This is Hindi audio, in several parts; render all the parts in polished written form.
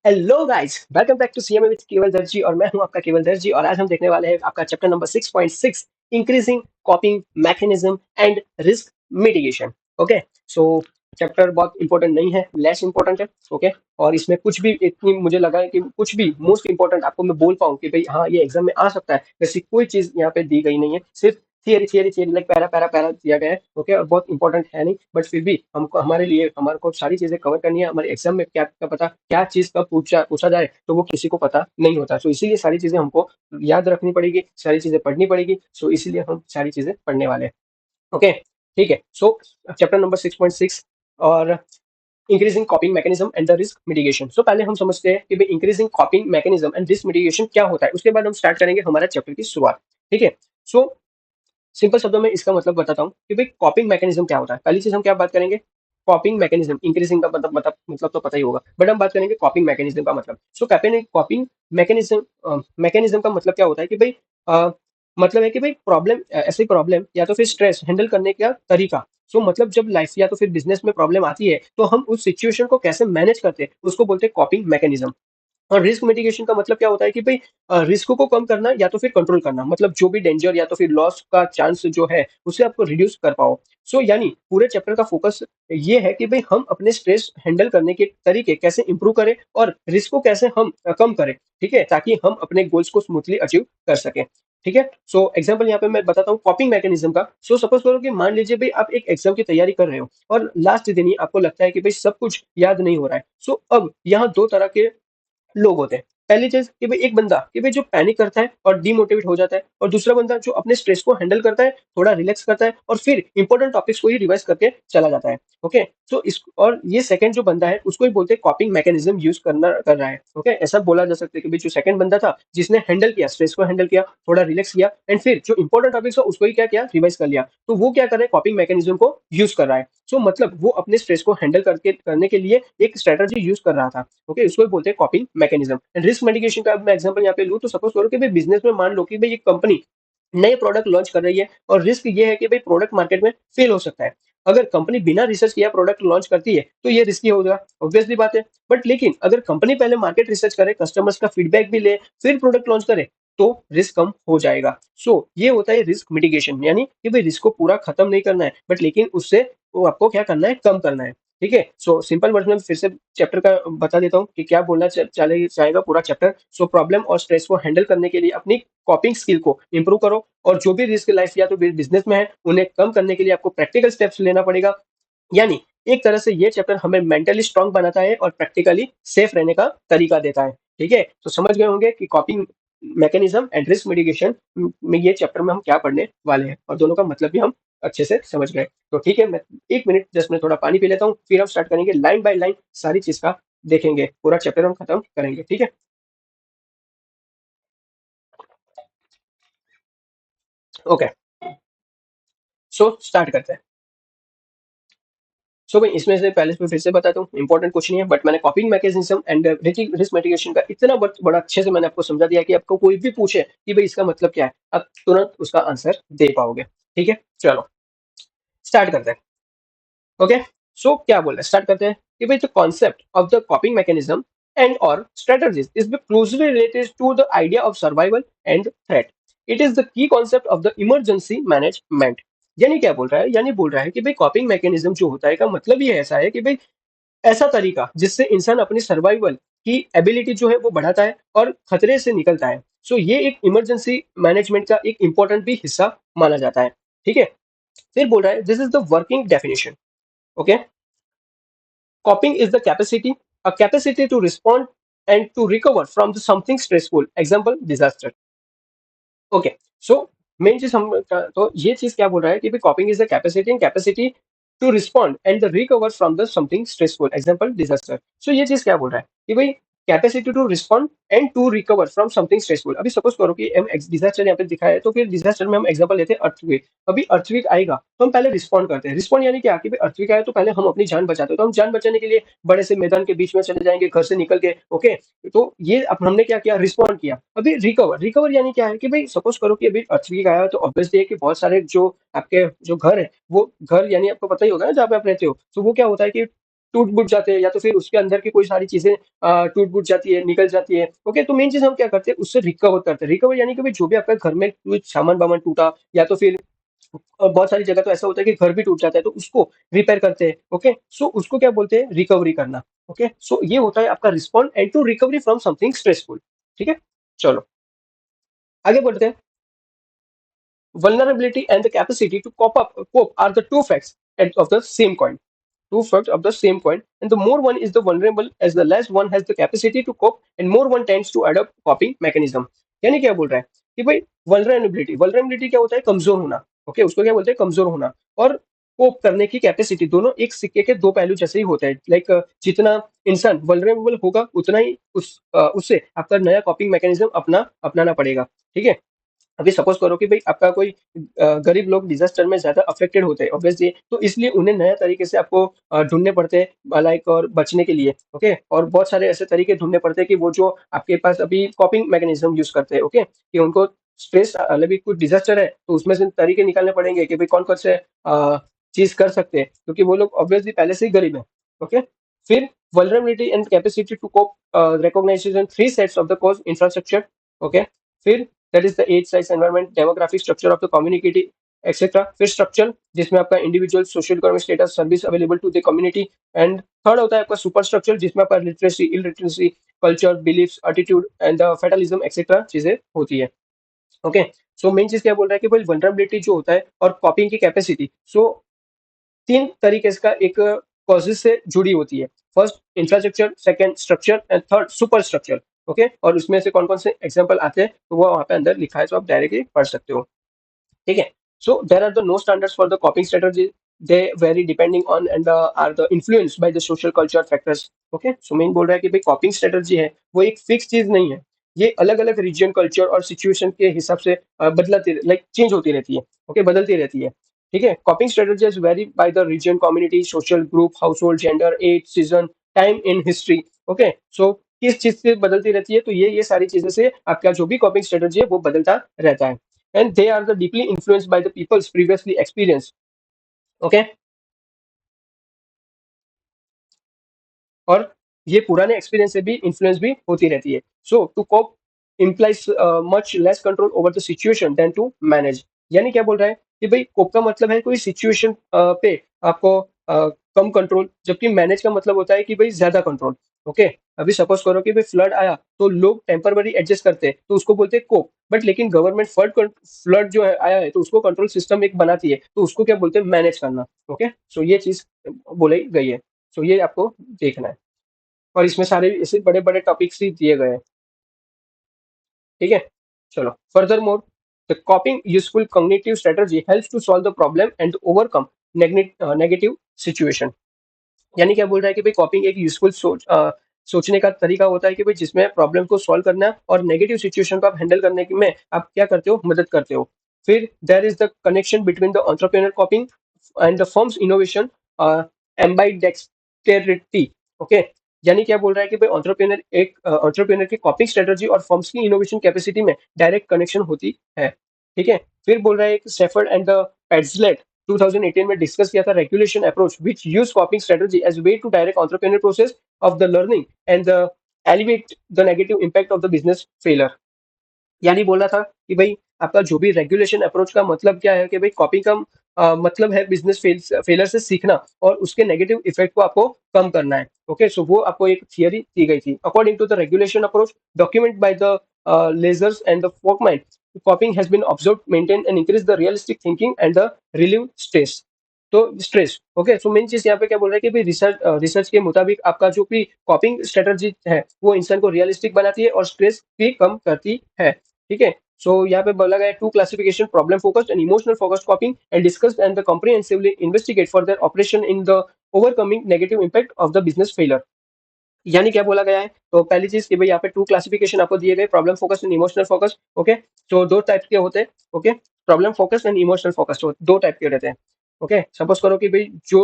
Hello guys, welcome back to CMA with Keval Darji और मैं हूं आपका केवल दर्जी और आज हम देखने वाले हैं आपका chapter number 6.6 increasing coping mechanism and risk mitigation. Okay, so chapter बहुत इंपॉर्टेंट नहीं है, लेस इंपॉर्टेंट है। ओके, और इसमें कुछ भी इतनी मुझे लगा है कि कुछ भी मोस्ट इंपॉर्टेंट आपको मैं बोल पाऊं कि भाई हाँ ये एग्जाम में आ सकता है, वैसी कोई चीज यहाँ पे दी गई नहीं है। सिर्फ theory theory theory like para para para दिया गया है। ओके, और बहुत इंपॉर्टेंट है नहीं, बट फिर भी हमको हमारे लिए हमारे को सारी चीजें कवर करनी है। हमारे एग्जाम में क्या क्या पता क्या चीज कब पूछा पूछा जाए तो वो किसी को पता नहीं होता। सो इसीलिए सारी चीजें हमको याद रखनी पड़ेगी, सारी चीजें पढ़नी पड़ेगी। सो इसीलिए हम सारी चीजें पढ़ने वाले हैं। ओके, ठीक है। सो चैप्टर नंबर 6.6 और increasing coping mechanism and the risk mitigation. So पहले हम समझते हैं कि भाई increasing coping mechanism and risk mitigation क्या होता है, उसके बाद हम स्टार्ट करेंगे हमारा चैप्टर की शुरुआत। ठीक है। सो सिंपल शब्दों में इसका मतलब बताता हूँ कि भाई कॉपिंग मैकेनिज्म क्या होता है। पहली चीज हम क्या बात करेंगे, कॉपिंग मैकेनिज्म। इंक्रीजिंग का मतलब तो पता ही होगा, बट हम बात करेंगे कॉपिंग मैकेनिज्म का मतलब। सो कॉपिंग मैकेनिज्म मैकेनिज्म का मतलब क्या होता है कि भाई मतलब है कि भाई प्रॉब्लम, ऐसे प्रॉब्लम या तो फिर स्ट्रेस हैंडल करने का तरीका। सो मतलब जब लाइफ या तो फिर बिजनेस में प्रॉब्लम आती है तो हम उस सिचुएशन को कैसे मैनेज करते हैं उसको बोलते हैं कॉपिंग मैकेनिज्म। और रिस्क मिटिगेशन का मतलब क्या होता है कि भाई रिस्क को कम करना या तो फिर कंट्रोल करना, मतलब जो भी डेंजर या तो फिर लॉस का चांस जो है उसे आपको रिड्यूस कर पाओ। सो यानी पूरे चैप्टर का फोकस ये है कि भाई हम अपने स्ट्रेस हैंडल करने के तरीके कैसे इंप्रूव करें और रिस्क को कैसे हम कम करें। ठीक है, ताकि हम अपने गोल्स को स्मूथली अचीव कर सकें। ठीक है। सो एग्जांपल यहाँ पे मैं बताता हूँ कॉपिंग मैकेनिज्म का। सो सपोज करो कि मान लीजिए भाई आप एक एग्जाम की तैयारी कर रहे हो और लास्ट दिन ही आपको लगता है कि भाई सब कुछ याद नहीं हो रहा है। सो अब यहाँ दो तरह के लोग होते हैं। पहली चीज कि भाई एक बंदा कि भाई जो पैनिक करता है और डीमोटिवेट हो जाता है, और दूसरा बंदा जो अपने स्ट्रेस को हैंडल करता है, थोड़ा रिलैक्स करता है और फिर इंपॉर्टेंट टॉपिक्स को ही रिवाइज करके चला जाता है। ओके, तो इस और ये सेकंड जो बंदा है उसको ही बोलते हैं कॉपिंग मैकेनिज्म यूज करना कर रहा है। ओके, ऐसा बोला जा सकता है कि भाई जो सेकंड बंदा था जिसने हैंडल किया, स्ट्रेस को हैंडल किया, थोड़ा रिलैक्स किया एंड फिर जो इंपॉर्टेंट टॉपिक्स हो उसको ही क्या किया, रिवाइज कर लिया, तो वो क्या कर रहा है, कॉपिंग मैकेनिज्म को यूज कर रहा है। सो मतलब वो अपने स्ट्रेस को हैंडल करके करने के लिए एक स्ट्रेटजी यूज कर रहा था। ओके, इसको भी बोलते हैं कॉपिंग मैकेनिज्म। एंड रिस्क मिटिगेशन का मैं एग्जांपल यहाँ पे लूँ तो सपोज करो कि भाई बिजनेस में मान लो कि भाई एक कंपनी नए प्रोडक्ट लॉन्च कर रही है और रिस्क ये है कि भाई प्रोडक्ट मार्केट में फेल हो सकता है। अगर कंपनी बिना रिसर्च किया प्रोडक्ट लॉन्च करती है तो ये रिस्की होगा, ऑब्वियसली बात है। बट लेकिन अगर कंपनी पहले मार्केट रिसर्च करे, कस्टमर्स का फीडबैक भी ले, फिर प्रोडक्ट लॉन्च करे तो रिस्क कम हो जाएगा। सो ये होता है रिस्क मिटिगेशन, यानी कि भाई रिस्क को पूरा खत्म नहीं करना है बट लेकिन उससे वो आपको क्या करना है, कम करना है। ठीक है। सो सिंपल वर्ड में फिर से चैप्टर का बता देता हूँ कि क्या बोलना चले जाएगा पूरा चैप्टर। सो प्रॉब्लम और स्ट्रेस को हैंडल करने के लिए अपनी कॉपिंग स्किल को इंप्रूव करो, और जो भी रिस्क लाइफ या तो बिजनेस में है उन्हें कम करने के लिए आपको प्रैक्टिकल स्टेप्स लेना पड़ेगा। यानी एक तरह से ये चैप्टर हमें मेंटली स्ट्रांग बनाता है और प्रैक्टिकली सेफ रहने का तरीका देता है। ठीक है, तो समझ गए होंगे कि कॉपिंग मैकेनिज्म एंड रिस्क मिटिगेशन में ये चैप्टर में हम क्या पढ़ने वाले हैं, और दोनों का मतलब भी हम अच्छे से समझ गए। तो ठीक है, मैं 1 मिनट जस्ट मैं थोड़ा पानी पी लेता हूँ, फिर हम स्टार्ट करेंगे लाइन बाय लाइन सारी चीज का देखेंगे, पूरा चैप्टर हम खत्म करेंगे। ठीक है, ओके। सो स्टार्ट करते हैं। सो भाई इसमें से पहले मैं फिर से बताता हूँ, इंपॉर्टेंट कुछ नहीं है, बट मैंने कॉपिंग मैकेनिज्म एंड रिस्क मिटिगेशन का इतना बड़ा अच्छे से मैंने आपको समझा दिया कि आपको कोई भी पूछे कि भाई इसका मतलब क्या है, आप तुरंत उसका आंसर दे पाओगे। ठीक है, चलो स्टार्ट करते हैं। ओके, सो क्या बोल रहे हैं, स्टार्ट करते हैं कि भाई the concept of the coping mechanism and और strategies is closely related to the idea of survival and threat. It is the key concept of the emergency management. यानी क्या बोल रहा है, यानी बोल रहा है कि भाई कॉपिंग मैकेनिज्म जो होता है का मतलब ये ऐसा है कि भाई ऐसा तरीका जिससे इंसान अपनी सर्वाइवल की एबिलिटी जो है वो बढ़ाता है और खतरे से निकलता है। सो ये एक इमरजेंसी मैनेजमेंट का एक इंपॉर्टेंट भी हिस्सा माना जाता है। ठीक है, फिर बोल रहा है this is the working definition. Okay, coping is the capacity, a capacity to respond and to recover from the something stressful, example disaster. Okay, so main चीज हम तो ये चीज क्या बोल रहा है कि भाई coping is the capacity and capacity to respond and the recover from the something stressful, example disaster. So ये चीज क्या बोल रहा है कि भाई capacity to respond and to recover from something stressful. अभी सपोज करो कि हम डिजास्टर यहाँ पे दिखाया है, तो फिर डिजास्टर में हम एग्जांपल लेते हैं अर्थक्वेक। अभी अर्थक्वेक आएगा तो हम पहले रिस्पॉन्ड करते हैं। रिस्पॉन्ड यानी क्या कि भाई अर्थक्वेक आया तो पहले हम अपनी जान बचाते हैं, तो हम जान बचाने के लिए बड़े से मैदान के बीच में चले जाएंगे घर से निकल के। ओके, तो ये अब हमने क्या किया, रिस्पॉन्ड किया। अभी रिकवर, रिकवर यानी क्या है कि भाई सपोज करो कि अभी अर्थक्वेक आया तो ऑब्वियसली है कि बहुत सारे जो आपके जो घर है वो घर यानी आपको पता ही होगा ना जहाँ पे आप रहते हो, तो वो क्या होता है कि टूट फूट जाते हैं या तो फिर उसके अंदर की कोई सारी चीजें टूट फूट जाती है, निकल जाती है। ओके, तो मेन चीज हम क्या करते हैं, उससे रिकवर करते हैं। रिकवर यानी कि भाई जो भी आपका घर में कुछ सामान वामान टूटा या तो फिर बहुत सारी जगह तो ऐसा होता है कि घर भी टूट जाता है, तो उसको रिपेयर करते हैं। ओके, सो उसको क्या बोलते हैं, रिकवरी करना। ओके, सो ये होता है आपका respond and to recovery from something stressful. ठीक है, चलो आगे बढ़ते हैं। Vulnerability and the capacity to cope are the two facts of the same coin. Two facts of the same coin, and the more one is the vulnerable, as the less one has the capacity to cope, and more one tends to adopt coping mechanism. यानी क्या बोल रहा है कि भाई वल्नरेबिलिटी क्या होता है, कमजोर होना। ओके, उसको क्या बोलते हैं, कमजोर होना। और कोप करने की कैपेसिटी, दोनों एक सिक्के के दो पहलू जैसे ही होते हैं। लाइक जितना इंसान वल्नरेबल होगा उतना ही उससे आपका नया कॉपिंग मैकेनिज्म अपनाना पड़ेगा। ठीक है, अभी सपोज करो कि भाई आपका कोई गरीब लोग डिजास्टर में ज्यादा अफेक्टेड होते हैं ऑब्वियसली, तो इसलिए उन्हें नया तरीके से आपको ढूंढने पड़ते हैं लाइक और बचने के लिए। ओके, और बहुत सारे ऐसे तरीके ढूंढने पड़ते हैं कि वो जो आपके पास अभी कॉपिंग मैकेनिज्म यूज करते हैं। ओके, कि उनको स्ट्रेस अभी कुछ डिजास्टर है तो उसमें से तरीके निकालने पड़ेंगे कि भाई कौन कौन से चीज कर सकते हैं, क्योंकि वो लोग ऑब्वियसली पहले से ही गरीब है। ओके, फिर vulnerability and capacity to cope recognizes in three sets of the cause infrastructure. Okay, फिर that is the age, size, environment, demographic structure of the community, etc. फिर structure जिसमें आपका individual social economic status service available to the community. And third होता है आपका सुपर स्ट्रक्चर जिसमें आपका literacy illiteracy culture beliefs attitude and fatalism etcetera चीजें होती है। ओके, सो मेन चीज क्या बोल रहा है कि भाई वनरेबिलिटी जो होता है और कॉपिंग की कैपेसिटी, सो तीन तरीके इसका एक कॉजेज से जुड़ी होती है। First infrastructure, second structure and third super structure. Okay, और उसमें से कौन कौन से एग्जांपल आते हैं तो वो वहां पे अंदर लिखा है, तो आप डायरेक्टली पढ़ सकते हो। ठीक है, so there are the no standards for the coping strategy, they vary depending on and are the influence by the social culture factors. Okay, so main बोल रहा है कि भाई कॉपिंग स्ट्रेटजी है वो एक फिक्स चीज नहीं है, ये अलग अलग रीजन कल्चर और सिचुएशन के हिसाब से बदलती लाइक चेंज होती रहती है। ओके, बदलती रहती है। ठीक है, coping strategies vary by the region, community, social group, house gender, age, season, time in history. Okay, so किस चीज से बदलती रहती है, तो ये सारी चीजें से आपका जो भी कॉपिंग स्ट्रेटजी है वो बदलता रहता है। And they are the deeply influenced by the people's previously experience. Okay, और ये पुराने एक्सपीरियंस से भी इन्फ्लुएंस भी होती रहती है। So to cope implies much less control over the situation than to manage. यानी क्या बोल रहा है कि भाई कोप का मतलब है कोई सिचुएशन पे आपको कम कंट्रोल, जबकि मैनेज का मतलब होता है कि भाई ज्यादा कंट्रोल। ओके, अभी सपोज करो कि भाई फ्लड आया तो लोग टेम्पररी एडजस्ट करते हैं तो उसको बोलते हैं कोप, बट लेकिन गवर्नमेंट फ्लड जो है आया है तो उसको कंट्रोल सिस्टम एक बनाती है तो उसको क्या बोलते हैं, मैनेज करना। ओके, सो ये चीज बोली गई है, सो ये आपको देखना है। और इसमें सारे ऐसे बड़े बड़े टॉपिक्स ही दिए गए हैं। ठीक है, चलो further more, the coping useful cognitive strategy helps to solve the problem and overcome negative situation. यानी क्या बोल रहा है कि भाई कॉपिंग एक यूजफुल सोचने का तरीका होता है कि भाई जिसमें प्रॉब्लम को सॉल्व करना और नेगेटिव सिचुएशन को आप हैंडल करने में आप क्या करते हो, मदद करते हो। फिर there is the connection between the entrepreneur coping and the firms innovation ambidexterity. Okay, यानी क्या बोल रहा है कि भाई एंटरप्रेन्योर की कॉपिंग स्ट्रेटजी और फर्म्स की इनोवेशन कैपेसिटी में डायरेक्ट कनेक्शन होती है। ठीक है, फिर बोल रहा है कि सेफर्ड एंड द पेट्सलेट 2018 में डिस्कस किया था regulation approach which use coping strategy as way to direct entrepreneur process of the learning and the elevate the negative impact of the business failure. यानी बोला था कि भाई आपका जो भी रेगुलेशन अप्रोच का मतलब क्या है कि भाई कॉपी का मतलब है बिजनेस फेलर से सीखना और उसके नेगेटिव इफेक्ट को आपको कम करना है। ओके, सो वो आपको एक थियरी दी गई थी। According to the regulation approach document by the Lazarus and the Folkman, copying has been observed, maintained and increase the realistic thinking and the relieve stress। तो स्ट्रेस, ओके, सो मेन चीज यहाँ पे क्या बोल रहा है कि भाई रिसर्च के मुताबिक आपका जो भी कॉपिंग स्ट्रेटजी है वो इंसान को रियलिस्टिक बनाती है और स्ट्रेस भी कम करती है। ठीक है, सो यहाँ पे बोला गया two classification, problem focused and emotional focused coping and discussed and the comprehensively investigate for their operation in the overcoming negative impact of the business failure. यानी क्या बोला गया है, तो पहली चीज कि भाई यहाँ पे टू क्लासिफिकेशन आपको दिए गए, problem focus and emotional focus. Okay, तो दो टाइप के होते हैं। Okay, problem focus and emotional focus दो टाइप के रहते हैं। ओके, सपोज करो कि भाई जो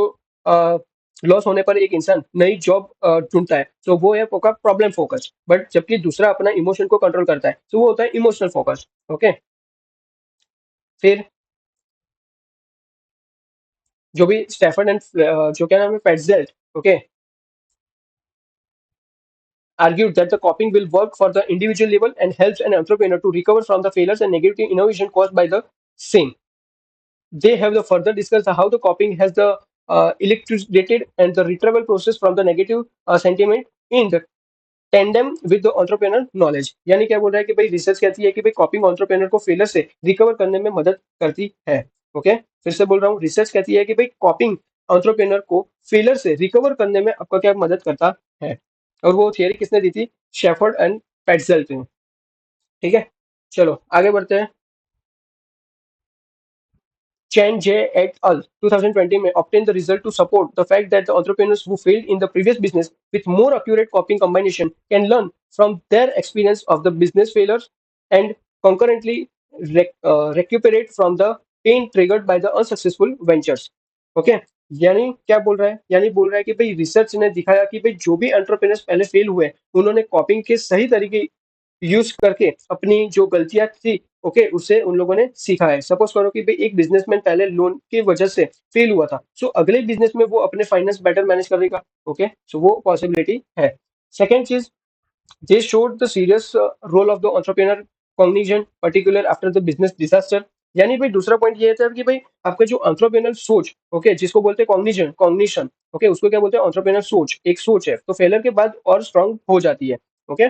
लॉस होने पर एक इंसान नई जॉब ढूंढता है तो वो है आपका प्रॉब्लम फोकस, बट जबकि दूसरा अपना इमोशन को कंट्रोल करता है तो वो होता है इमोशनल फोकस। ओके, फिर जो भी स्टेफर्ड एंड जो क्या नाम है पेटजेल्ट। Okay, argued that the copying will work for the individual level and helps an entrepreneur to recover from the failures and negative innovation caused by the same. They have the further discussed how the copying has the elucidated and the retrieval process from the negative sentiment in the tandem with the entrepreneur knowledge. यानी क्या बोल रहा है कि भाई रिसर्च कहती है कि भाई कॉपिंग एंटरप्रेन्योर को फेलर से रिकवर करने में मदद करती है। ओके, फिर से बोल रहा हूँ, रिसर्च कहती है कि भाई कॉपिंग एंटरप्रेन्योर को फेलर से रिकवर करने में आपका क्या मदद करता है। और वो थियरी किसने दी थी? शेफर्ड एंड पेट्जेल्ट ने। ठीक है, चलो आगे बढ़ते हैं। Chen J et al. 2020 may obtain the result to support the fact that the entrepreneurs who failed in the previous business with more accurate copying combination can learn from their experience of the business failures and concurrently recuperate from the pain triggered by the unsuccessful ventures. Okay, यानी क्या बोल रहा है? यानी बोल रहा है कि भाई रिसर्च ने दिखाया कि भाई जो भी एंटरप्रेन्योर्स पहले फेल हुए उन्होंने कॉपिंग के सही तरीके यूज करके अपनी जो गलतियां थी, ओके, उससे उन लोगों ने सीखा है। सपोज करो कि भाई एक बिजनेसमैन पहले लोन की वजह से फेल हुआ था, सो अगले बिजनेस में वो अपने फाइनेंस बेटर मैनेज करेगा। ओके, सो वो पॉसिबिलिटी है। सेकेंड चीज, they showed the serious role of the entrepreneur cognition particular after the business disaster. यानी भाई दूसरा पॉइंट ये था कि भाई आपका जो एंटरप्रेन्योर सोच, ओके, जिसको बोलते हैं कॉग्निशन कॉग्निशन, ओके, उसको क्या बोलते हैं? एंटरप्रेन्योर सोच, एक सोच है, तो फेलर के बाद और स्ट्रांग हो जाती है। ओके,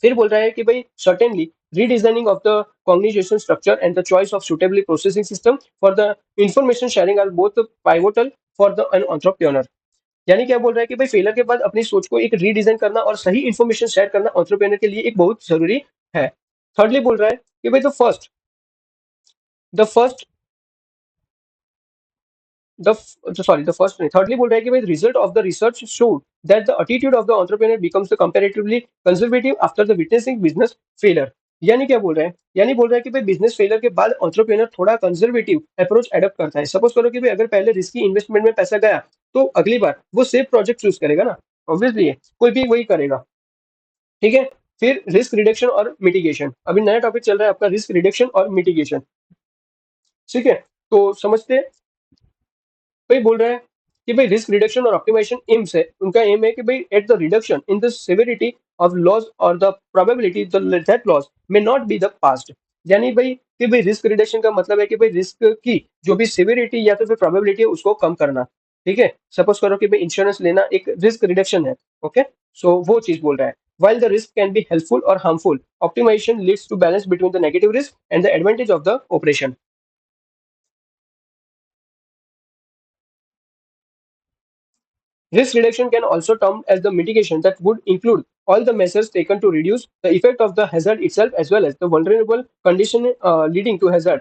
फिर बोल रहा है कि भाई certainly redesigning of the cognition structure and the choice of suitably processing system for the information sharing are both pivotal for the an entrepreneur। यानी क्या बोल रहा है कि भाई फेलर के बाद अपनी सोच को एक रीडिजाइन करना और सही इंफॉर्मेशन शेयर करना एंटरप्रेन्योर के लिए एक बहुत जरूरी है। थर्डली बोल रहा है कि भाई the first the sorry the first नहीं, thirdly बोल रहा है कि भाई result of the research showed that the attitude of the entrepreneur becomes the comparatively conservative after the witnessing business failure। यानी क्या बोल रहे हैं? यानी बोल रहा है कि भाई बिजनेस फेलियर के बाद एंटरप्रेन्योर थोड़ा कंजर्वेटिव अप्रोच एडॉप्ट करता है। सपोज करो कि भाई अगर पहले रिस्की इन्वेस्टमेंट में पैसा गया तो अगली बार वो सेफ प्रोजेक्ट चूज करेगा ना, ऑब्वियसली कोई भी वही करेगा। ठीक है, फिर रिस्क रिडक्शन और मिटिगेशन, अभी नया टॉपिक चल रहा है आपका रिस्क रिडक्शन और मिटिगेशन। ठीक है, तो समझते हैं। भाई बोल रहा है कि भाई रिस्क रिडक्शन और ऑप्टिमाइजेशन एम्स है, उनका एम है कि भाई at the reduction in the severity of loss और the probability that loss may not be the past. यानी भाई कि भाई रिस्क रिडक्शन का मतलब है कि भाई रिस्क की जो भी सेवेरिटी या तो फिर प्रोबेबिलिटी है उसको कम करना। ठीक है, सपोज करो कि भाई इंश्योरेंस लेना एक रिस्क रिडक्शन है। ओके, सो वो चीज बोल रहा है। While the risk can be helpful or harmful, optimization leads to balance between the negative risk and the advantage of the operation. Risk reduction can also termed as the mitigation that would include all the measures taken to reduce the effect of the hazard itself as well as the vulnerable condition leading to hazard।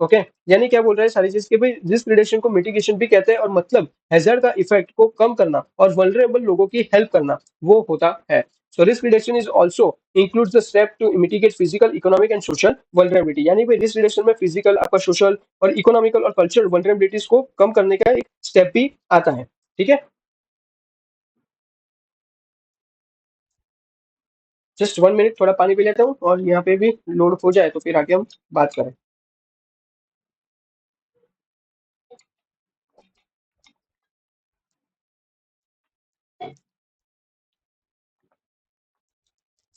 Okay, यानी क्या बोल रहा है सारी चीज के भाई रिस्क रिडक्शन को मिटिगेशन भी कहते हैं और मतलब हैजर्ड का इफेक्ट को कम करना और वल्नरेबल लोगों की हेल्प करना वो होता है। So risk reduction is also includes the step to mitigate physical economic and social vulnerability. यानी भाई रिस्क रिडक्शन में फिजिकल आपका सोशल और इकोनॉमिकल और कल्चरल वल्नरेबिलिटीज को कम करने का एक स्टेप भी आता है। ठीक है, जस्ट 1 मिनट, थोड़ा पानी पी लेता हूँ और यहाँ पे भी लोड हो जाए तो फिर आगे हम बात करें।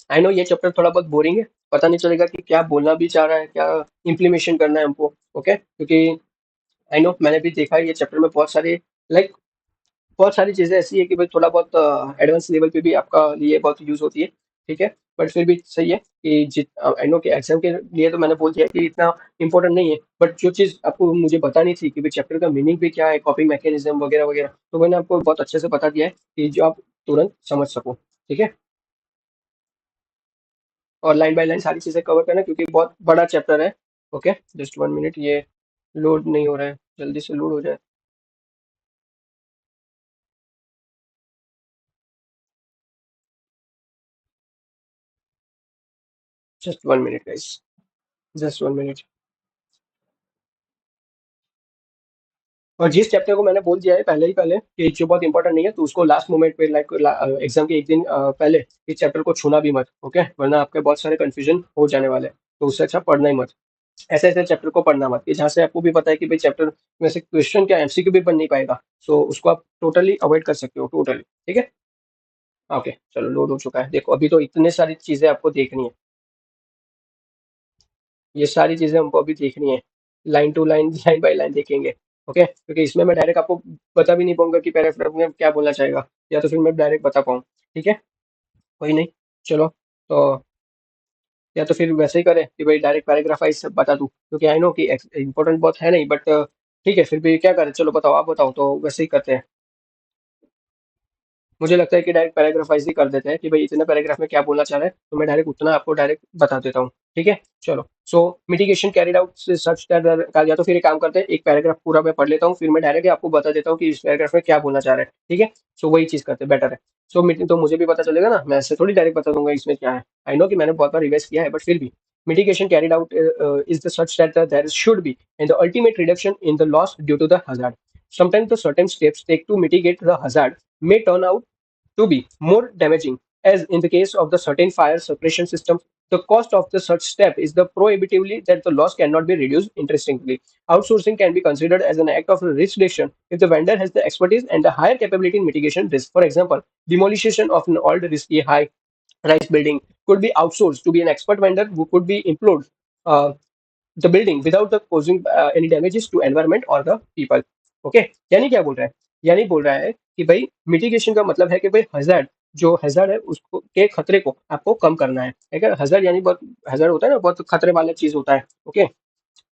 आई नो ये चैप्टर थोड़ा बहुत बोरिंग है, पता नहीं चलेगा कि क्या बोलना भी चाह रहा है, क्या इम्प्लीमेशन करना है हमको। ओके, क्योंकि आई नो मैंने भी देखा है ये चैप्टर में बहुत सारे लाइक बहुत सारी चीजें ऐसी है कि भाई थोड़ा बहुत एडवांस लेवल पे भी आपका लिए बहुत यूज होती है। ठीक है, बट फिर भी सही है कि जित आई नो कि एग्जाम के लिए तो मैंने बोल दिया कि इतना इंपॉर्टेंट नहीं है, बट जो चीज आपको मुझे बतानी थी कि भाई चैप्टर का मीनिंग भी क्या है, कॉपिंग मैकेनिज्म वगैरह वगैरह, तो मैंने आपको बहुत अच्छे से बता दिया है कि जो आप तुरंत समझ सको। ठीक है, और लाइन बाय लाइन सारी चीजें कवर करना क्योंकि बहुत बड़ा चैप्टर है। ओके, जस्ट 1 मिनट, ये लोड नहीं हो रहा है, जल्दी से लोड हो जाए। Just 1 minute guys, just 1 minute. और जिस चैप्टर को मैंने बोल दिया है पहले ही पहले कि जो बहुत इंपॉर्टेंट नहीं है तो उसको लास्ट मोमेंट पे लाइक एग्जाम के एक दिन पहले इस चैप्टर को छूना भी मत। ओके, वरना आपके बहुत सारे कंफ्यूजन हो जाने वाले हैं, तो उससे अच्छा पढ़ना ही मत। ऐसे ऐसे चैप्टर को पढ़ना मत कि जहाँ से आपको भी पता है कि भाई चैप्टर में से क्वेश्चन क्या एमसीक्यू भी बन नहीं पाएगा, सो उसको आप टोटली अवॉइड कर सकते हो, टोटली। ठीक है, ओके चलो लोड हो चुका है। देखो अभी तो इतने सारी चीजें आपको देखनी है, ये सारी चीजें हमको अभी देखनी है, line to line line by line देखेंगे। ओके क्योंकि इसमें मैं डायरेक्ट आपको बता भी नहीं पाऊंगा कि पैराग्राफ में क्या बोलना चाहेगा, या तो फिर मैं डायरेक्ट बता पाऊँ। ठीक है, कोई नहीं, चलो तो या तो फिर वैसे ही करें कि भाई डायरेक्ट पैराग्राफ वाइज सब बता दूं, क्योंकि आई नो कि इंपॉर्टेंट बहुत है नहीं, बट ठीक है फिर भी क्या करें, चलो बताओ, आप बताओ तो वैसे ही करते हैं। मुझे लगता है कि डायरेक्ट पैराग्राफ वाइज ही कर देते हैं कि भाई इतने पैराग्राफ में क्या बोलना चाह रहे हैं, तो मैं डायरेक्ट उतना आपको डायरेक्ट बता देता हूँ। ठीक है, चलो। So mitigation carried out such that, या तो फिर एक काम करते हैं, एक पैराग्राफ पूरा मैं पढ़ लेता हूँ, फिर मैं डायरेक्ट आपको बता देता हूँ कि इस पैराग्राफ में क्या बोलना चाह रहे हैं। ठीक है, सो वही चीज करते हैं, बेटर है। सो मीटिंग तो मुझे भी पता चलेगा ना, मैं ऐसे थोड़ी डायरेक्ट बता दूंगा इसमें क्या है। आई नो कि मैंने बहुत बार रिवाइज किया है, बट फिर भी mitigation carried out is the such that there should be and the ultimate reduction in the loss due to the hazard. Sometimes the certain steps take to mitigate the hazard may turn out to be more damaging, as in the case of the certain fire suppression system. The cost of the such step is the prohibitively that the loss cannot be reduced. Interestingly, outsourcing can be considered as an act of risk reduction if the vendor has the expertise and the higher capability in mitigation risk. For example, demolition of an old risky high rise building could be outsourced to be an expert vendor who could be employed uh, the building without the causing any damages to environment or the people. Okay, यानी क्या बोल रहा है, यानी बोल रहा है कि भाई मिटिगेशन का मतलब है कि भाई हजार्ड, जो हजार्ड है उसको के खतरे को आपको कम करना है। अगर हजार्ड यानी बहुत हजार्ड होता है ना, बहुत खतरे वाला चीज होता है। ओके,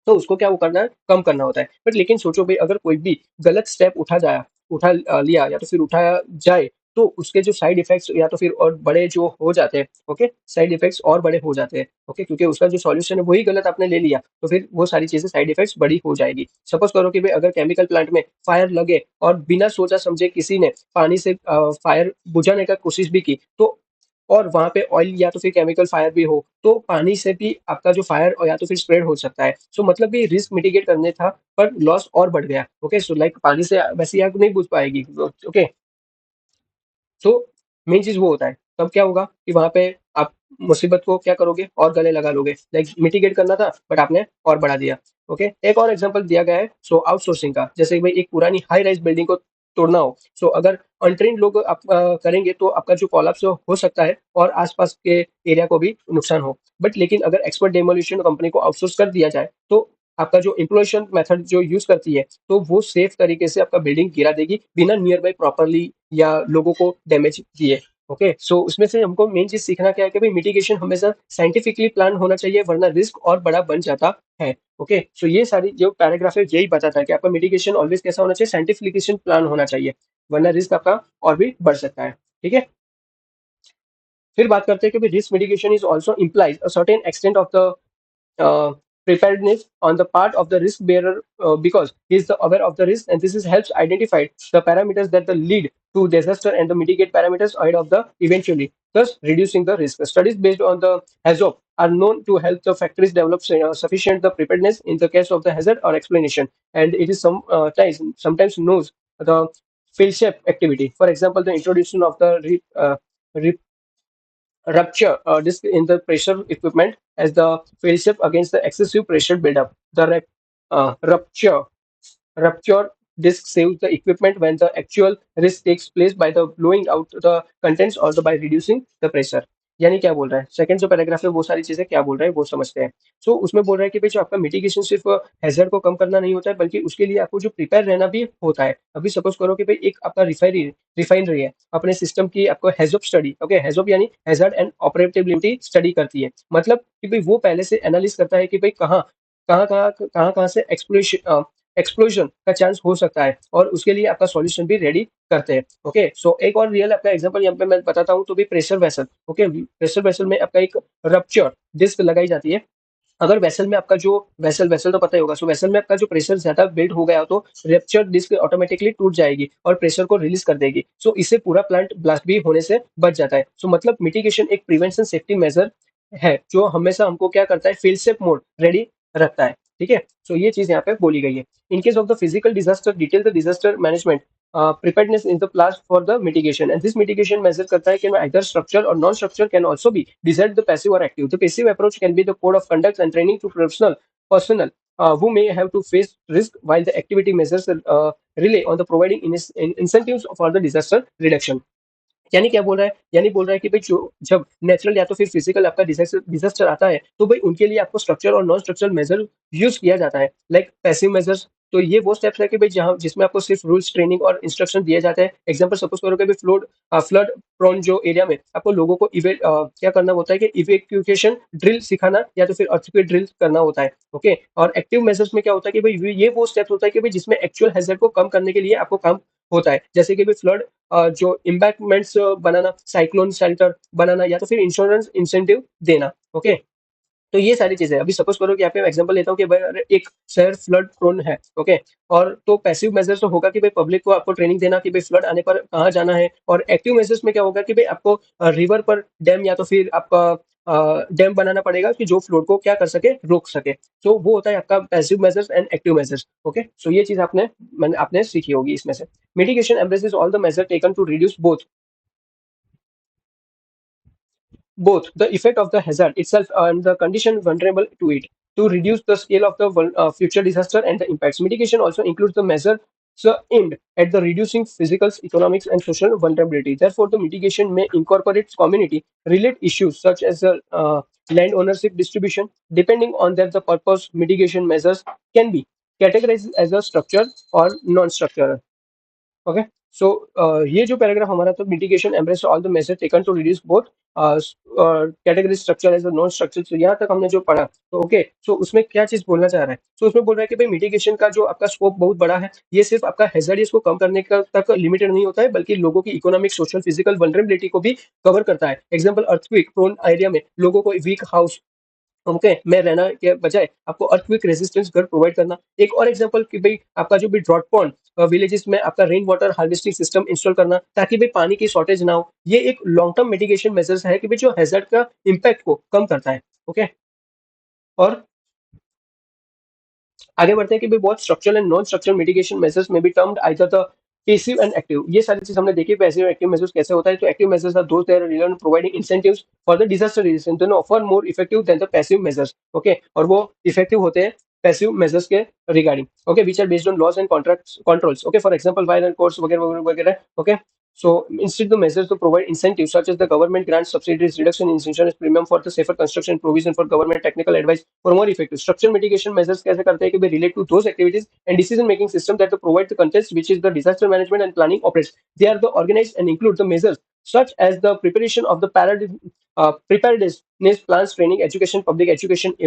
तो उसको क्या वो करना है, कम करना होता है। बट लेकिन सोचो भाई अगर कोई भी गलत स्टेप लिया या तो फिर उठाया जाए, तो उसके जो साइड इफेक्ट्स या तो फिर और बड़े जो हो जाते हैं। ओके, साइड इफेक्ट्स और बड़े हो जाते हैं। ओके, क्योंकि उसका जो सॉल्यूशन है वही गलत आपने ले लिया, तो फिर वो सारी चीजें साइड इफेक्ट्स बड़ी हो जाएगी। सपोज करो कि भाई अगर केमिकल प्लांट में फायर लगे और बिना सोचा समझे किसी ने पानी से फायर बुझाने का कोशिश भी की, तो और वहाँ पे ऑयल या तो फिर केमिकल फायर भी हो, तो पानी से भी आपका जो फायर या तो फिर स्प्रेड हो सकता है। सो मतलब भी रिस्क मिटिगेट करने था, पर लॉस और बढ़ गया। ओके, सो लाइक पानी से वैसी आग नहीं बुझ पाएगी। ओके, सो मेन चीज वो होता है, तब क्या होगा कि वहां पे आप मुसीबत को क्या करोगे, और गले लगा लोगे। लाइक मिटिगेट करना था बट आपने और बढ़ा दिया। ओके, एक और एग्जांपल दिया गया है सो आउटसोर्सिंग का, जैसे कि भाई एक पुरानी हाई राइज बिल्डिंग को तोड़ना हो। सो अगर अनट्रेन्ड लोग आप करेंगे तो आपका जो कॉलअप्स हो सकता है और आसपास के एरिया को भी नुकसान हो। बट लेकिन अगर एक्सपर्ट डेमोलिशन कंपनी को आउटसोर्स कर दिया जाए, तो आपका जो इम्प्लोएशन मेथड जो यूज करती है, तो वो सेफ तरीके से आपका बिल्डिंग गिरा देगी बिना नियर बाई प्रॉपरली या लोगों को डैमेज दिए। ओके, सो उसमें से हमको मेन चीज सीखना क्या है कि भाई मिटिगेशन हमेशा साइंटिफिकली प्लान होना चाहिए, वरना रिस्क और बड़ा बन जाता है। ओके, सो ये सारी जो पैराग्राफ है यही बताता है कि आपका मिटिगेशन ऑलवेज कैसा होना चाहिए, साइंटिफिकेशन प्लान होना चाहिए, वरना रिस्क आपका और भी बढ़ सकता है। ठीक है, फिर बात करते हैं कि risk mitigation is also implies a certain extent of the uh, preparedness on the part of the risk bearer, because he is the aware of the risk, and this is helps identify the parameters that the lead to disaster and the mitigate parameters ahead of the eventually, thus reducing the risk. Studies based on the HAZOP are known to help the factories develop sufficient the preparedness in the case of the hazard or explanation, and it is sometimes knows the fail shape activity. For example, the introduction of the rupture disk in the pressure equipment as the failsafe against the excessive pressure buildup. The rupture disk saves the equipment when the actual risk takes place by the blowing out the contents or the by reducing the pressure. यानी क्या बोल रहा है, सेकंड जो पैराग्राफ है वो सारी चीजें क्या बोल रहा है वो समझते हैं। सो उसमें बोल रहा है कि भाई जो आपका मिटिगेशन सिर्फ हैजर्ड को कम करना नहीं होता है, बल्कि उसके लिए आपको जो प्रिपेयर रहना भी होता है। अभी सपोज करो कि भाई एक आपका रिफाइनरी है, अपने सिस्टम की आपको हैजोप स्टडी, ओके, हैजोप यानी हैजर्ड एंड ऑपरेटेबिलिटी स्टडी करती है। मतलब कि भाई वो पहले से एनालिस करता है कि भाई कहाँ से एक्सप्लोजन का चांस हो सकता है, और उसके लिए आपका सॉल्यूशन भी रेडी करते हैं। ओके, सो एक और रियल आपका एग्जांपल यहाँ पे मैं बताता हूँ, तो भी pressure vessel. Okay, pressure vessel में आपका एक रप्चर डिस्क लगाई जाती है। अगर वेसल में आपका जो वेसल वेसल तो पता ही होगा, सो वेसल में आपका जो प्रेशर ज्यादा बिल्ड हो गया हो, तो रप्चर डिस्क ऑटोमेटिकली टूट जाएगी और प्रेशर को रिलीज कर देगी। सो इससे पूरा प्लांट ब्लास्ट भी होने से बच जाता है। सो मतलब मिटिगेशन एक प्रिवेंशन सेफ्टी मेजर है, जो हमेशा हमको क्या करता है, फेल सेफ मोड रेडी रखता है। ठीक है, सो ये चीज यहाँ पे बोली गई है। In case of the physical disaster, detail the disaster management preparedness in the plan for the mitigation, and this mitigation measure करता है कि either structural or non-structural can also be desired the passive or active. The passive approach can be the code of conduct and training to professional personnel who may have to face risk, while the activity measures rely on the providing incentives for the disaster reduction. यानी क्या बोल रहा है? यानी बोल रहा है कि भाई जो जब नेचुरल या तो फिर फिजिकल आपका डिजास्टर डिजास्टर आता है, तो भाई उनके लिए आपको स्ट्रक्चर और नॉन स्ट्रक्चरल मेजर यूज किया जाता है, लाइक पैसिव मेजर्स। तो ये वो स्टेप्स है कि भाई जहाँ जिसमें आपको सिर्फ रूल्स, ट्रेनिंग और इंस्ट्रक्शन दिए जाते हैं। एग्जांपल सपोज करो कि भाई फ्लड प्रोन जो एरिया में आपको लोगों को क्या करना होता है कि इवैक्यूएशन ड्रिल सिखाना या तो फिर अर्थक्वेक ड्रिल करना होता है। ओके, और एक्टिव मेजर्स में क्या होता है कि भाई ये वो स्टेप्स होता है कि भाई जिसमें एक्चुअल हैजर्ड को कम करने के लिए आपको काम होता है, जैसे कि भाई फ्लड जो इम्बैंकमेंट्स बनाना, साइक्लोन शेल्टर बनाना या तो फिर इंश्योरेंस इंसेंटिव देना। ओके, तो ये सारी चीजें। अभी सपोज करो कि यहाँ पे एग्जांपल लेता हूँ कि भाई अगर एक शहर फ्लड प्रोन है, ओके, और तो पैसिव मेजर्स तो होगा कि भाई पब्लिक को आपको ट्रेनिंग देना कि भाई फ्लड आने पर कहाँ जाना है, और एक्टिव मेजर्स में क्या होगा कि भाई आपको रिवर पर डैम या तो फिर आपका डैम बनाना पड़ेगा कि जो फ्लोड को क्या कर सके, रोक सके। तो वो होता है आपका passive measures and active measures. Okay, so ये चीज आपने सीखी होगी इसमें से। Mitigation embraces all the measures taken to reduce both the effect of the hazard itself and the condition vulnerable to it, to reduce the scale of the future disaster and the impacts. Mitigation also includes the measures aimed at the reducing physical, economics, and social vulnerability. Therefore, the mitigation may incorporate community-related issues such as land ownership distribution. Depending on that, the purpose mitigation measures can be categorized as a structure or non-structural. Okay, so ये जो पैराग्राफ हमारा तो mitigation embrace all the major taken to reduce both category structure as a non structure. तो यहाँ तक हमने जो पढ़ा, तो ओके, सो उसमें क्या चीज बोलना चाह रहा है? तो उसमें बोल रहा है कि भाई मिटिगेशन का जो आपका स्कोप बहुत बड़ा है। ये सिर्फ आपका हैजर्ड को कम करने का तक लिमिटेड नहीं होता है, बल्कि लोगों की इकोनॉमिक, सोशल, फिजिकल वनरेबिलिटी को भी कवर करता है। एग्जाम्पल, अर्थक्वेक प्रोन एरिया में लोगों को वीक हाउस, ओके, में रहना के बजाय आपको अर्थक्वेक रेजिस्टेंस घर प्रोवाइड करना। एक और एग्जांपल कि भाई आपका जो भी ड्रॉट पॉन्ड विलेजेस में आपका rain water harvesting system install करना, ताकि भाई पानी की शॉर्टेज ना हो। ये एक लॉन्ग टर्म मिटिगेशन मेजर्स है कि भाई जो हैजर्ड का इम्पैक्ट को कम करता है। ओके, और आगे बढ़ते हैं कि भाई बहुत structural and non structural mitigation measures में भी termed either the passive and active. ये सारी चीज हमने देखी, पैसिव और एक्टिव मेजर्स कैसे होता है। तो active measures are those that are related providing incentives for the disaster relation, दोनों offer more effective than the passive measures. Okay, और वो इफेक्टिव होते हैं पैसिव मेजर्स के regarding. Okay, which are based on laws and contracts controls. Okay, for example wire and course वगैरह वगैरह वगैरह। Okay, so instead the measures to provide incentives such as the government grants subsidies, reduction in insurance premium for the safer construction, provision for government technical advice for more effective structural mitigation measures कैसे करते हैं कि they relate to those activities and decision making system that provide the context which is the disaster management and planning operates. They are the organized and include the measures such as the preparation of the preparedness plans, training, education, public education,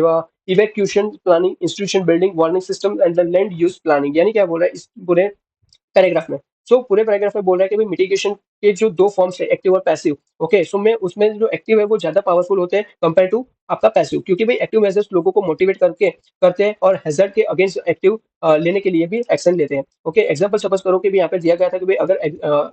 evacuation planning, institution building, warning system and the land use planning। यानी क्या बोल रहा है इस पूरे पैराग्राफ में? सो पूरे पैराग्राफ में बोल रहा है कि भाई मिटिगेशन के जो दो फॉर्म्स है, एक्टिव और पैसिव। ओके, सो मैं उसमें जो एक्टिव है वो ज्यादा पावरफुल होते हैं कंपेयर टू आपका पैसिव, क्योंकि भाई एक्टिव मेजर्स लोगों को मोटिवेट करके करते हैं और हैजर्ड के अगेंस्ट एक्टिव लेने के लिए भी एक्शन लेते हैं। ओके, एग्जांपल सपोज करो कि भाई यहाँ पे दिया गया था कि भाई अगर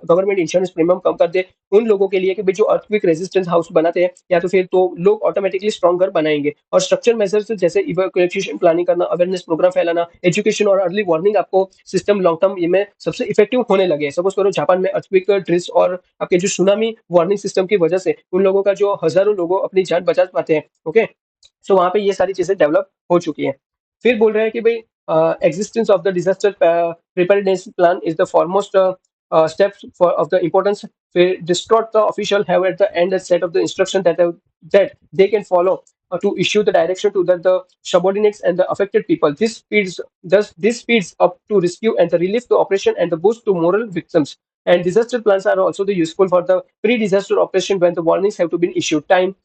गवर्नमेंट इंश्योरेंस प्रीमियम कम कर दे उन लोगों के लिए कि भाई जो अर्थक्वेक रेजिस्टेंस हाउस बनाते हैं, या तो फिर तो लोग ऑटोमेटिकली स्ट्रॉन्ग घर बनाएंगे। और स्ट्रक्चर मेजर्स जैसे इवैक्यूएशन प्लानिंग करना, अवेयरनेस प्रोग्राम फैलाना, एजुकेशन और अर्ली वार्निंग आपको सिस्टम लॉन्ग टर्म ये में सबसे इफेक्टिव होने लगे। सपोज करो जापान में अर्थक्वेक ड्रिल्स और आपके जो सुनामी वार्निंग सिस्टम की वजह से उन लोगों का जो हजारों लोगों अपनी जान बचा पाते हैं। ओके, सो वहां पे ये सारी चीजें डेवलप हो चुकी हैं। फिर बोल रहे हैं कि भाई existence of the disaster preparedness plan is the foremost steps for of the importance. Distort the official have at the end a set of the instruction that they can follow to issue the direction to the subordinates and the affected people. This speeds up to rescue and the relief the operation and the boost to moral victims. And disaster plans are also the useful for the pre-disaster operation when the warnings have to be issued. Time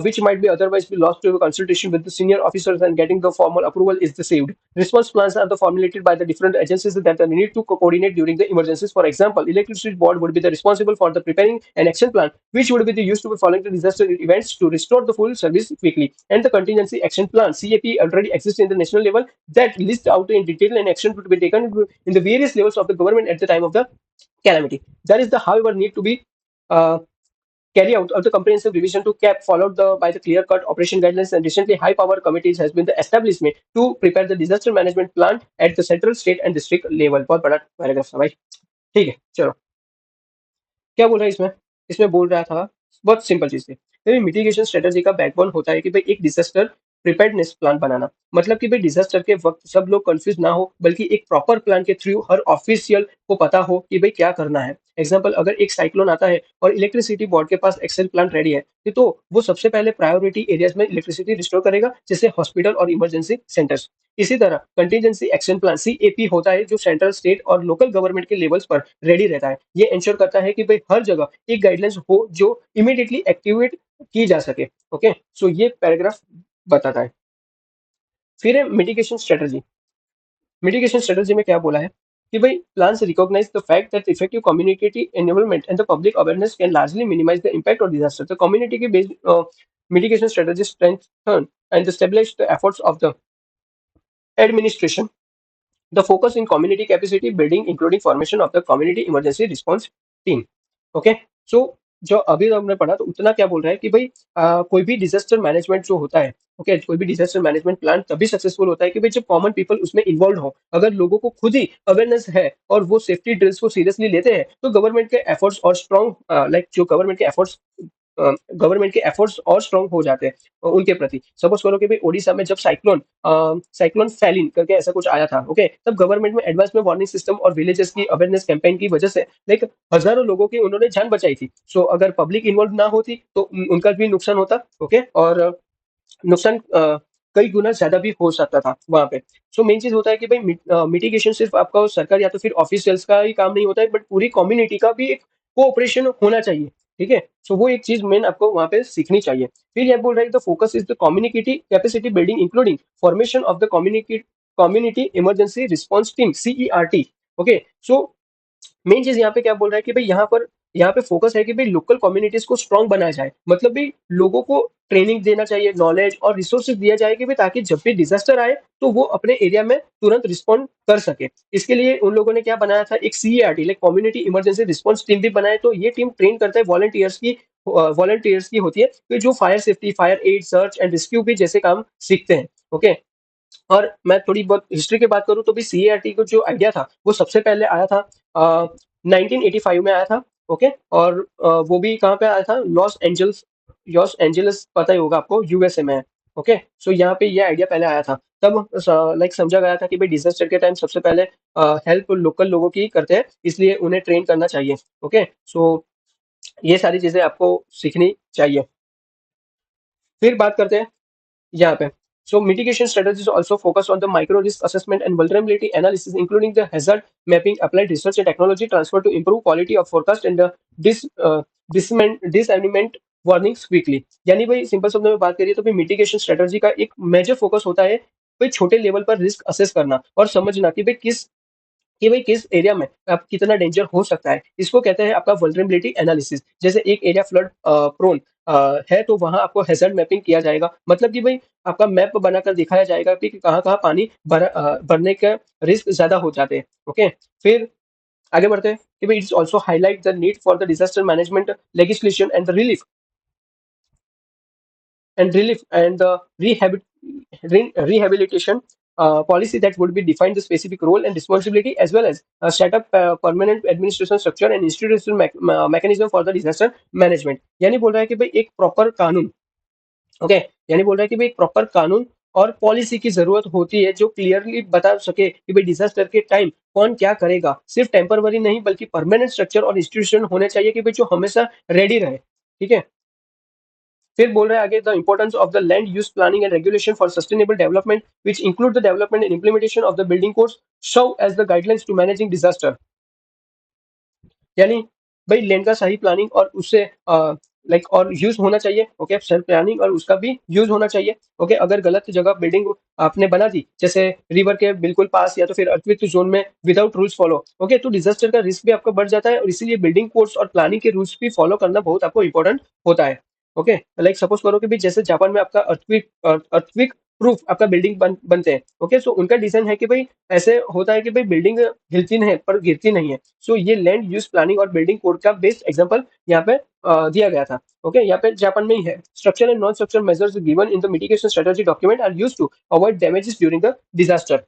which might be otherwise be lost to a consultation with the senior officers and getting the formal approval is the saved. Response plans are the formulated by the different agencies that are need to coordinate during the emergencies. For example, electricity board would be the responsible for the preparing an action plan, which would be the used to be following the disaster events to restore the full service quickly. And the contingency action plan (CAP) already exists in the national level that lists out in detail and action to be taken in the various levels of the government at the time of the calamity. There is the however need to be carry out of the comprehensive revision to cap followed by the clear-cut operation guidelines, and recently high power committees has been the establishment to prepare the disaster management plan at the central, state and district level। बहुत बड़ा पैराग्राफ था भाई। ठीक है, चलो क्या बोल रहा है इसमें? इसमें बोल रहा था बहुत सिंपल चीज थी। तो मिटिगेशन स्ट्रेटजी का बैकबोन होता है कि भाई एक डिजास्टर प्रिपेयर्डनेस प्लान बनाना। मतलब कि भाई डिजास्टर के वक्त सब लोग कंफ्यूज ना हो, बल्कि एक प्रॉपर प्लान के थ्रू हर ऑफिशियल को पता हो कि भाई क्या करना है। एग्जाम्पल, अगर एक साइक्लोन आता है और इलेक्ट्रिसिटी बोर्ड के पास एक्सेल प्लांट रेडी है, तो वो सबसे पहले प्रायोरिटी एरियाज में इलेक्ट्रिसिटी रिस्टोर करेगा, जैसे हॉस्पिटल और इमरजेंसी सेंटर्स। इसी तरह कंटीजेंसी एक्शन प्लान CAP होता है, जो सेंट्रल, स्टेट और लोकल गवर्नमेंट के लेवल्स पर रेडी रहता है। ये इंश्योर करता है कि भाई हर जगह एक गाइडलाइंस हो जो इमीडिएटली एक्टिवेट की जा सके। ओके, सो ये पैराग्राफ बताता है। फिर है मिटिगेशन स्ट्रेटजी। मिटिगेशन स्ट्रेटजी में क्या बोला है कि भाई plans recognise the fact that effective community involvement and the public awareness can largely minimise the impact of disaster. The community के based mitigation strategies strengthen and establish the efforts of the administration. The focus in community capacity building, including formation of the community emergency response team. Okay, so जो अभी हमने पढ़ा, तो उतना क्या बोल रहा है कि भाई कोई भी डिजास्टर मैनेजमेंट जो होता है, ओके, कोई भी डिजास्टर मैनेजमेंट प्लान तभी सक्सेसफुल होता है कि भाई जब कॉमन पीपल उसमें इन्वॉल्व हो। अगर लोगों को खुद ही अवेयरनेस है और वो सेफ्टी ड्रिल्स को सीरियसली लेते हैं, तो गवर्नमेंट के एफर्ट्स और स्ट्रॉन्ग लाइक जो गवर्नमेंट के एफर्ट्स और स्ट्रॉन्ग हो जाते हैं उनके प्रति। सपोज करो कि भाई ओडिशा में जब साइक्लोन फैलिन करके ऐसा कुछ आया था, ओके, तब गवर्नमेंट में एडवांस में वार्निंग सिस्टम और विलेजेस की अवेयरनेस कैंपेन की वजह से लाइक हजारों लोगों की उन्होंने जान बचाई थी। सो अगर पब्लिक इन्वॉल्व ना होती तो उनका भी नुकसान होता। ओके, और नुकसान कई गुना ज्यादा भी हो सकता था वहां पे। सो मेन चीज होता है कि भाई मिटिगेशन सिर्फ आपका सरकार या तो फिर ऑफिशियल्स का ही काम नहीं होता है, बट पूरी कम्युनिटी का भी एक कोऑपरेशन होना चाहिए। ठीक है, सो वो एक चीज मेन आपको वहां पे सीखनी चाहिए। फिर ये बोल रहा है the focus is the community capacity building, including formation of the community emergency response team, CERT। Okay, so main चीज यहाँ पे क्या बोल रहा है कि भाई यहाँ पे फोकस है कि भाई लोकल कम्युनिटीज को स्ट्रांग बनाया जाए। मतलब भी लोगों को ट्रेनिंग देना चाहिए, नॉलेज और रिसोर्सेज दिया जाए कि भाई ताकि जब भी डिजास्टर आए तो वो अपने एरिया में तुरंत रिस्पॉन्ड कर सके। इसके लिए उन लोगों ने क्या बनाया था, एक CERT like community emergency response team भी बनाए। तो ये टीम ट्रेन करता है वॉलंटियर्स की होती है, तो जो fire safety, fire aid, search and rescue भी जैसे काम सीखते हैं। ओके, और मैं थोड़ी बहुत हिस्ट्री की बात करूँ तो भी CERT को जो आइडिया था वो सबसे पहले आया था 1985 में आया था। ओके, और वो भी कहाँ पे आया था, लॉस एंजल्स पता ही होगा आपको, USA में है। ओके, सो यहाँ पे ये आइडिया पहले आया था। तब लाइक समझा गया था कि भाई डिजास्टर के टाइम सबसे पहले हेल्प लोकल लोगों की करते हैं, इसलिए उन्हें ट्रेन करना चाहिए। ओके, सो ये सारी चीजें आपको सीखनी चाहिए। फिर बात करते हैं यहाँ पे। So mitigation strategies also focus on the micro risk assessment and vulnerability analysis, including the hazard mapping, applied research and technology transfer to improve quality of forecast and the disseminate warnings quickly। यानी भाई सिंपल शब्दों में बात करिए तो भाई मिटिगेशन स्ट्रेटजी का एक मेजर फोकस होता है भाई छोटे लेवल पर रिस्क असेस करना और समझना कि भाई किस एरिया में आप कितना डेंजर हो सकता है। इसको कहते हैं आपका वल्नरेबिलिटी एनालिसिस। जैसे एक एरिया फ्लड प्रोन है, तो वहां आपको हैजर्ड मैपिंग किया जाएगा। मतलब कि भाई आपका मैप बनाकर दिखाया जाएगा कि कहाँ कहाँ पानी भरने का रिस्क ज्यादा हो जाते हैं। ओके, फिर आगे बढ़ते हैं कि भाई it's also highlight the need for the disaster management legislation and the rehabilitation policy that would be define the specific role and responsibility, as well as set up permanent administration structure and institutional mechanism for the disaster management। यानी बोल रहा है कि भाई एक प्रॉपर कानून, ओके, यानी बोल रहा है कि भाई एक प्रॉपर कानून और पॉलिसी की जरूरत होती है जो क्लियरली बता सके कि भाई डिजास्टर के टाइम कौन क्या करेगा। सिर्फ टेम्पररी नहीं बल्कि परमानेंट स्ट्रक्चर और इंस्टीट्यूशन होने चाहिए कि भाई जो हमेशा रेडी रहे। ठीक है, फिर बोल रहे हैं आगे the importance of the land use planning and regulation for sustainable development which include the development and implementation of the building codes serve as the guidelines to managing disaster. यानी भाई लैंड का सही प्लानिंग और उससे लाइक और यूज होना चाहिए। ओके, सेल्फ प्लानिंग और उसका भी यूज होना चाहिए। ओके, अगर गलत जगह बिल्डिंग आपने बना दी, जैसे रिवर के बिल्कुल पास या तो फिर अर्थक्वेक जोन में विदाउट रूल्स फॉलो, ओके, तो डिजास्टर का रिस्क भी आपका बढ़ जाता है। और इसीलिए बिल्डिंग कोड्स और प्लानिंग के रूल्स भी फॉलो करना बहुत आपको इंपॉर्टेंट होता है। ओके, लाइक सपोज करो कि भाई जैसे जापान में आपका अर्थक्वेक प्रूफ आपका बिल्डिंग बनते हैं। ओके, सो उनका डिजाइन है कि भाई ऐसे होता है कि भाई बिल्डिंग हिलती नहीं है पर गिरती नहीं है। सो ये लैंड यूज प्लानिंग और बिल्डिंग कोड का बेस्ट एग्जांपल यहाँ पे दिया गया था। ओके, यहाँ पे जापान में ही है। Structure and non structure measures given in the mitigation strategy document are used to avoid damages during the disaster.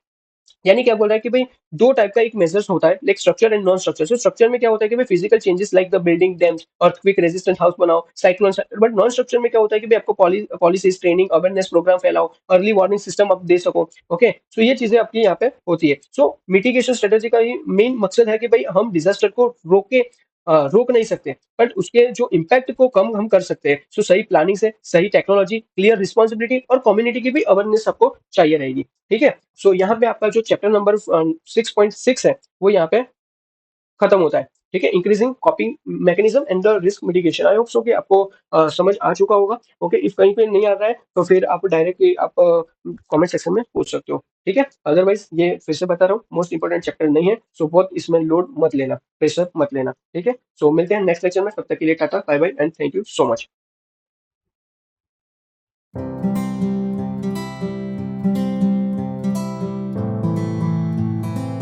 यानी क्या बोल रहा है कि भाई दो टाइप का एक मेजर्स होता है, like structure and non structure. So structure में क्या होता है कि भाई physical changes like the building dams और क्विक रेजिस्टेंट हाउस बनाओ, साइक्लोन। बट नॉन स्ट्रक्चर में क्या होता है कि भाई आपको पॉलिसीज, ट्रेनिंग, अवेयरनेस प्रोग्राम फैलाओ, अर्ली वार्निंग सिस्टम आप दे सको। ओके, सो ये चीजें आपकी यहाँ पे होती है। सो मिटिगेशन स्ट्रेटेजी का ही मेन मकसद है कि भाई हम डिजास्टर को रोके रोक नहीं सकते, बट उसके जो इम्पैक्ट को कम हम कर सकते हैं। सो सही प्लानिंग से, सही टेक्नोलॉजी, क्लियर रिस्पॉन्सिबिलिटी और कम्युनिटी की भी अवेयरनेस आपको चाहिए रहेगी। ठीक है, सो यहाँ पे आपका जो चैप्टर नंबर 6.6 है वो यहाँ पे खत्म होता है। ठीक है, increasing coping mechanism and the risk mitigation. I hope so कि आपको समझ आ चुका होगा। ओके, इफ कहीं पे नहीं आ रहा है तो फिर आप डायरेक्टली आप कमेंट सेक्शन में पूछ सकते हो। ठीक है, अदरवाइज ये फिर से बता रहा हूँ, मोस्ट इंपोर्टेंट चैप्टर नहीं है, सो बहुत इसमें लोड मत लेना, प्रेशर मत लेना। ठीक है, सो मिलते हैं नेक्स्ट लेक्चर में, तब तक के लिए tata bye bye and thank you so much.